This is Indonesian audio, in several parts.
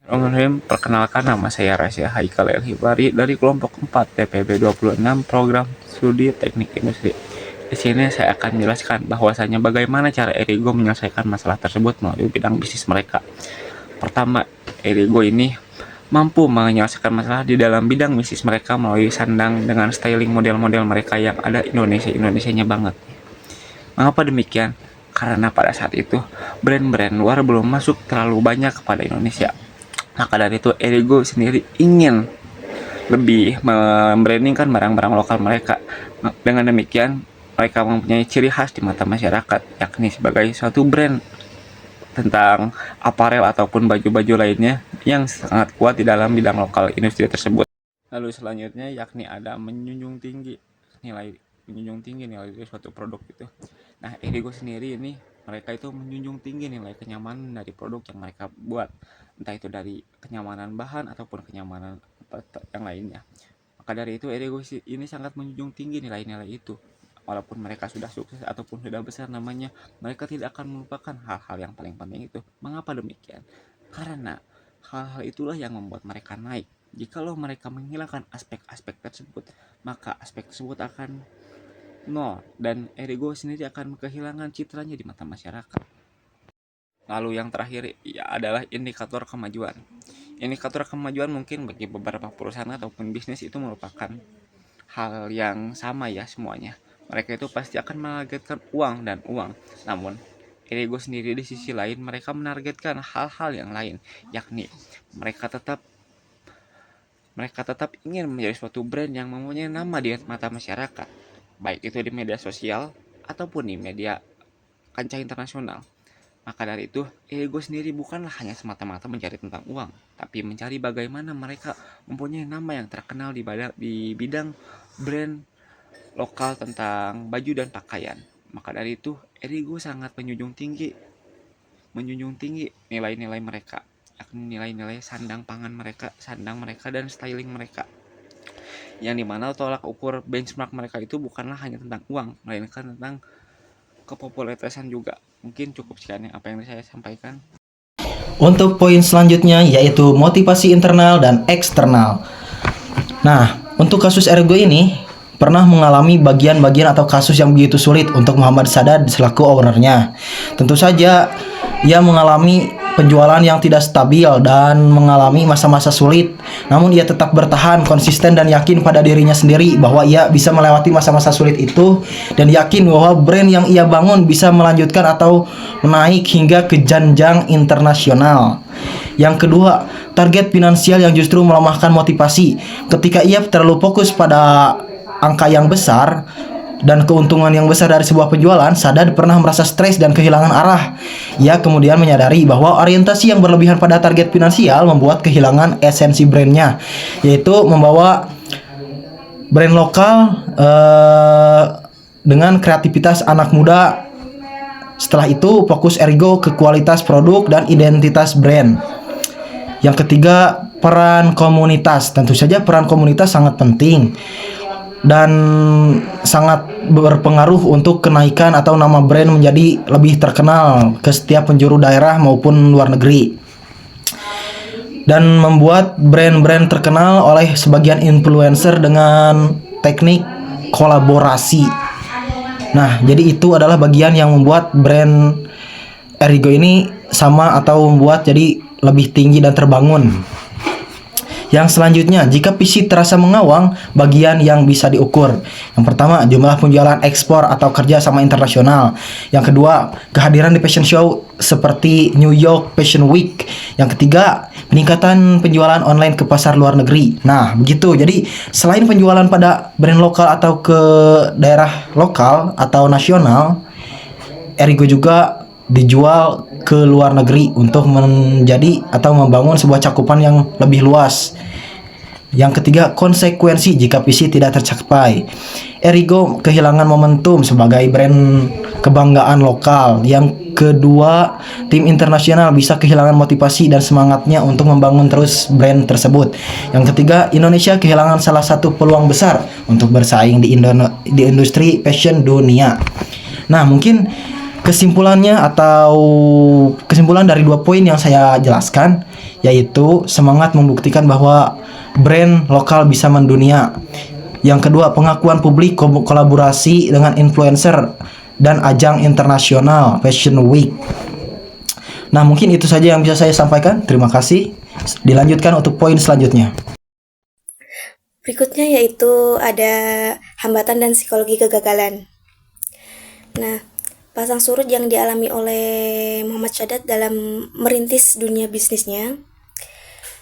Bismillahirrahmanirrahim. Perkenalkan, nama saya Rasya Haikal El Hibari dari kelompok 4 TPB 26 Program Studi Teknik Industri. Di sini saya akan menjelaskan bahwasanya bagaimana cara Erigo menyelesaikan masalah tersebut melalui bidang bisnis mereka. Pertama, Erigo ini mampu menyelesaikan masalah di dalam bidang bisnis mereka melalui sandang dengan styling model-model mereka yang ada Indonesia-Indonesianya banget. Mengapa demikian? Karena pada saat itu brand-brand luar belum masuk terlalu banyak kepada Indonesia. Maka dari itu Erigo sendiri ingin lebih membrandingkan barang-barang lokal mereka. Dengan demikian mereka mempunyai ciri khas di mata masyarakat, yakni sebagai suatu brand tentang aparel ataupun baju-baju lainnya yang sangat kuat di dalam bidang lokal industri tersebut. Lalu selanjutnya yakni ada menjunjung tinggi nilai dari suatu produk itu. Nah, Erigo sendiri ini mereka itu menjunjung tinggi nilai kenyamanan dari produk yang mereka buat, entah itu dari kenyamanan bahan ataupun kenyamanan yang lainnya. Maka dari itu Erigo ini sangat menjunjung tinggi nilai-nilai itu. Walaupun mereka sudah sukses ataupun sudah besar namanya, mereka tidak akan melupakan hal-hal yang paling penting itu. Mengapa demikian? Karena hal-hal itulah yang membuat mereka naik. Jikalau mereka menghilangkan aspek-aspek tersebut, maka aspek tersebut akan nol dan Erigo sendiri akan kehilangan citranya di mata masyarakat. Lalu yang terakhir ya adalah indikator kemajuan. Indikator kemajuan mungkin bagi beberapa perusahaan ataupun bisnis itu merupakan hal yang sama ya semuanya. Mereka itu pasti akan menargetkan uang dan uang. Namun Erigo sendiri di sisi lain mereka menargetkan hal-hal yang lain, yakni mereka tetap ingin menjadi suatu brand yang mempunyai nama di mata masyarakat, baik itu di media sosial ataupun di media kancah internasional. Maka dari itu, Erigo sendiri bukanlah hanya semata-mata mencari tentang uang, tapi mencari bagaimana mereka mempunyai nama yang terkenal di bidang brand lokal tentang baju dan pakaian. Maka dari itu, Erigo sangat menjunjung tinggi nilai-nilai mereka, yakni nilai-nilai sandang mereka dan styling mereka. Yang dimana tolak ukur benchmark mereka itu bukanlah hanya tentang uang, melainkan tentang kepopuleritasan juga. Mungkin cukup sekian apa yang saya sampaikan. Untuk poin selanjutnya yaitu motivasi internal dan eksternal. Nah, untuk kasus Erigo ini pernah mengalami bagian-bagian atau kasus yang begitu sulit untuk Muhammad Sadad selaku ownernya. Tentu saja ia mengalami penjualan yang tidak stabil dan mengalami masa-masa sulit. Namun ia tetap bertahan, konsisten dan yakin pada dirinya sendiri bahwa ia bisa melewati masa-masa sulit itu dan yakin bahwa brand yang ia bangun bisa melanjutkan atau menaik hingga ke jenjang internasional. Yang kedua, target finansial yang justru melemahkan motivasi. Ketika ia terlalu fokus pada angka yang besar dan keuntungan yang besar dari sebuah penjualan, Sadad pernah merasa stres dan kehilangan arah. Ia kemudian menyadari bahwa orientasi yang berlebihan pada target finansial membuat kehilangan esensi brandnya, yaitu membawa brand lokal dengan kreativitas anak muda. Setelah itu, fokus Erigo ke kualitas produk dan identitas brand. Yang ketiga, peran komunitas. Tentu saja peran komunitas sangat penting dan sangat berpengaruh untuk kenaikan atau nama brand menjadi lebih terkenal ke setiap penjuru daerah maupun luar negeri, dan membuat brand-brand terkenal oleh sebagian influencer dengan teknik kolaborasi. Nah, jadi itu adalah bagian yang membuat brand Erigo ini sama atau membuat jadi lebih tinggi dan terbangun. Yang selanjutnya, jika visi terasa mengawang, bagian yang bisa diukur. Yang pertama, jumlah penjualan ekspor atau kerja sama internasional. Yang kedua, kehadiran di fashion show seperti New York Fashion Week. Yang ketiga, peningkatan penjualan online ke pasar luar negeri. Nah, begitu. Jadi, selain penjualan pada brand lokal atau ke daerah lokal atau nasional, Erigo juga dijual ke luar negeri untuk menjadi atau membangun sebuah cakupan yang lebih luas. Yang ketiga, konsekuensi jika visi tidak tercapai. Erigo kehilangan momentum sebagai brand kebanggaan lokal. Yang kedua, tim internasional bisa kehilangan motivasi dan semangatnya untuk membangun terus brand tersebut. Yang ketiga, Indonesia kehilangan salah satu peluang besar untuk bersaing di industri fashion dunia. Nah, mungkin Kesimpulannya atau kesimpulan dari 2 poin yang saya jelaskan, yaitu semangat membuktikan bahwa brand lokal bisa mendunia. Yang kedua, pengakuan publik kolaborasi dengan influencer dan ajang internasional Fashion Week. Nah, mungkin itu saja yang bisa saya sampaikan. Terima kasih. Dilanjutkan untuk poin selanjutnya. Berikutnya yaitu ada hambatan dan psikologi kegagalan. Nah, pasang surut yang dialami oleh Muhammad Sadat dalam merintis dunia bisnisnya.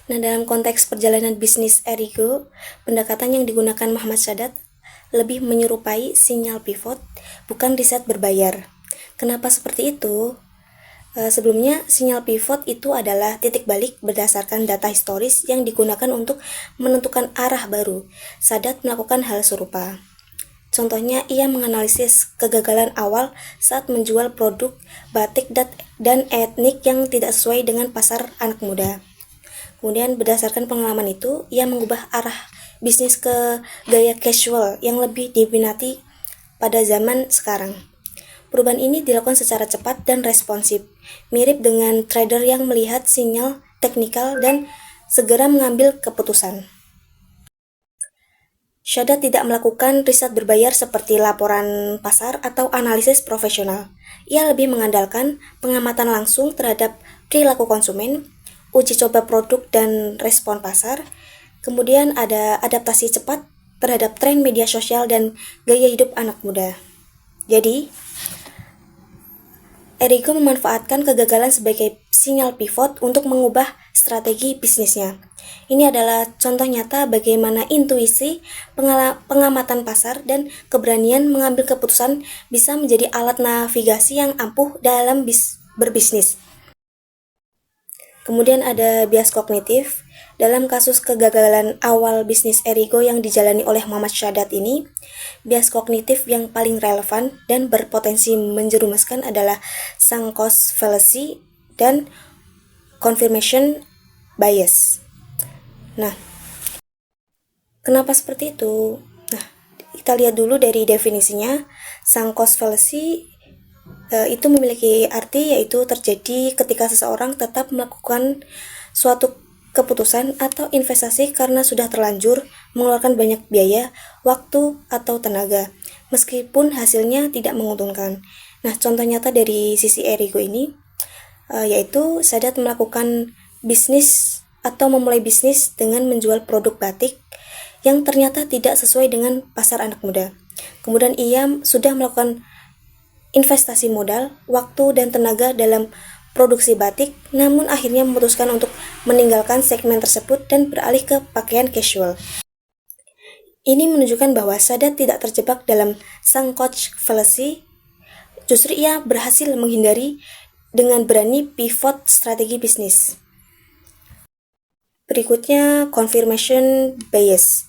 Nah, dalam konteks perjalanan bisnis Erigo, pendekatan yang digunakan Muhammad Sadat lebih menyerupai sinyal pivot, bukan riset berbayar. Kenapa seperti itu? Sebelumnya, sinyal pivot itu adalah titik balik berdasarkan data historis yang digunakan untuk menentukan arah baru. Sadat melakukan hal serupa. Contohnya, ia menganalisis kegagalan awal saat menjual produk batik dan etnik yang tidak sesuai dengan pasar anak muda. Kemudian berdasarkan pengalaman itu, ia mengubah arah bisnis ke gaya casual yang lebih diminati pada zaman sekarang. Perubahan ini dilakukan secara cepat dan responsif, mirip dengan trader yang melihat sinyal teknikal dan segera mengambil keputusan. Sadat tidak melakukan riset berbayar seperti laporan pasar atau analisis profesional. Ia lebih mengandalkan pengamatan langsung terhadap perilaku konsumen, uji coba produk dan respon pasar, kemudian ada adaptasi cepat terhadap tren media sosial dan gaya hidup anak muda. Jadi, Erigo memanfaatkan kegagalan sebagai sinyal pivot untuk mengubah strategi bisnisnya. Ini adalah contoh nyata bagaimana intuisi, pengamatan pasar, dan keberanian mengambil keputusan bisa menjadi alat navigasi yang ampuh dalam berbisnis. Kemudian ada bias kognitif. Dalam kasus kegagalan awal bisnis Erigo yang dijalani oleh Muhammad Sadat ini, bias kognitif yang paling relevan dan berpotensi menjerumuskan adalah sunk cost fallacy dan confirmation bias. Nah, kenapa seperti itu? Nah, kita lihat dulu dari definisinya. Sunk cost fallacy itu memiliki arti yaitu terjadi ketika seseorang tetap melakukan suatu keputusan atau investasi karena sudah terlanjur mengeluarkan banyak biaya, waktu, atau tenaga, meskipun hasilnya tidak menguntungkan. Nah, contoh nyata dari sisi Erigo ini, yaitu Sadat melakukan bisnis atau memulai bisnis dengan menjual produk batik yang ternyata tidak sesuai dengan pasar anak muda. Kemudian ia sudah melakukan investasi modal, waktu, dan tenaga dalam produksi batik, namun akhirnya memutuskan untuk meninggalkan segmen tersebut dan beralih ke pakaian casual. Ini menunjukkan bahwa Sadat tidak terjebak dalam sunk cost fallacy, justru ia berhasil menghindari dengan berani pivot strategi bisnis. Berikutnya, confirmation bias.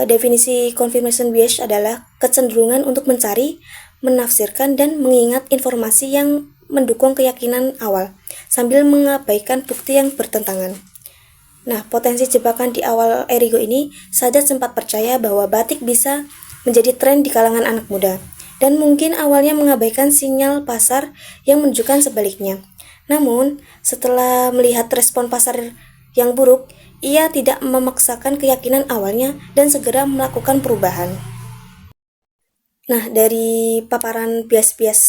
Definisi confirmation bias adalah kecenderungan untuk mencari, menafsirkan, dan mengingat informasi yang mendukung keyakinan awal, sambil mengabaikan bukti yang bertentangan. Nah, potensi jebakan di awal Erigo ini, Sadat sempat percaya bahwa batik bisa menjadi tren di kalangan anak muda, dan mungkin awalnya mengabaikan sinyal pasar yang menunjukkan sebaliknya. Namun, setelah melihat respon pasar yang buruk, ia tidak memaksakan keyakinan awalnya dan segera melakukan perubahan. Nah, dari paparan bias-bias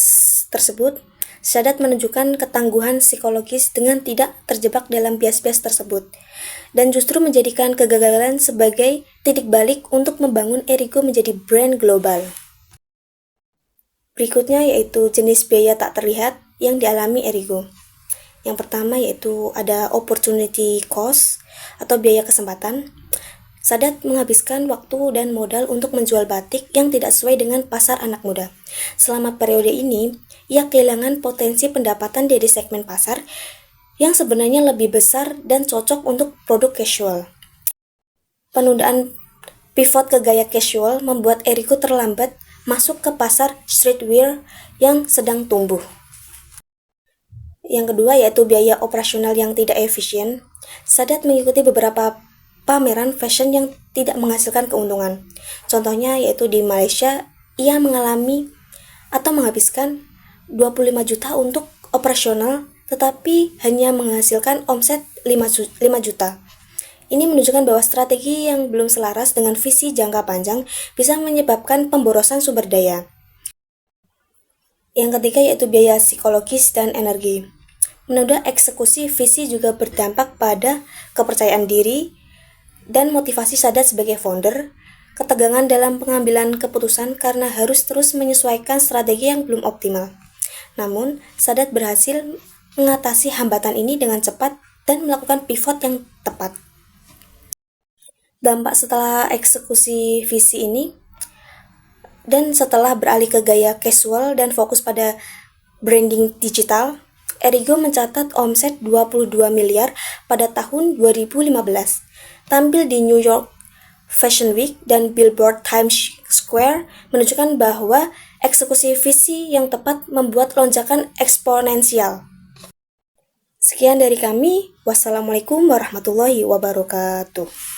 tersebut, Sadat menunjukkan ketangguhan psikologis dengan tidak terjebak dalam bias-bias tersebut, dan justru menjadikan kegagalan sebagai titik balik untuk membangun Erigo menjadi brand global. Berikutnya yaitu jenis biaya tak terlihat yang dialami Erigo. Yang pertama yaitu ada opportunity cost atau biaya kesempatan. Sadat menghabiskan waktu dan modal untuk menjual batik yang tidak sesuai dengan pasar anak muda. Selama periode ini, ia kehilangan potensi pendapatan dari segmen pasar yang sebenarnya lebih besar dan cocok untuk produk casual. Penundaan pivot ke gaya casual membuat Erigo terlambat masuk ke pasar streetwear yang sedang tumbuh. Yang kedua yaitu biaya operasional yang tidak efisien. Sadat mengikuti beberapa pameran fashion yang tidak menghasilkan keuntungan. Contohnya yaitu di Malaysia, ia mengalami atau menghabiskan 25 juta untuk operasional, tetapi hanya menghasilkan omset 5 juta. Ini menunjukkan bahwa strategi yang belum selaras dengan visi jangka panjang bisa menyebabkan pemborosan sumber daya. Yang ketiga yaitu biaya psikologis dan energi. Menunda eksekusi visi juga berdampak pada kepercayaan diri dan motivasi Sadat sebagai founder, ketegangan dalam pengambilan keputusan karena harus terus menyesuaikan strategi yang belum optimal. Namun, Sadat berhasil mengatasi hambatan ini dengan cepat dan melakukan pivot yang tepat. Dampak setelah eksekusi visi ini, dan setelah beralih ke gaya casual dan fokus pada branding digital, Erigo mencatat omset 22 miliar pada tahun 2015. Tampil di New York Fashion Week dan Billboard Times Square menunjukkan bahwa eksekusi visi yang tepat membuat lonjakan eksponensial. Sekian dari kami. Wassalamualaikum warahmatullahi wabarakatuh.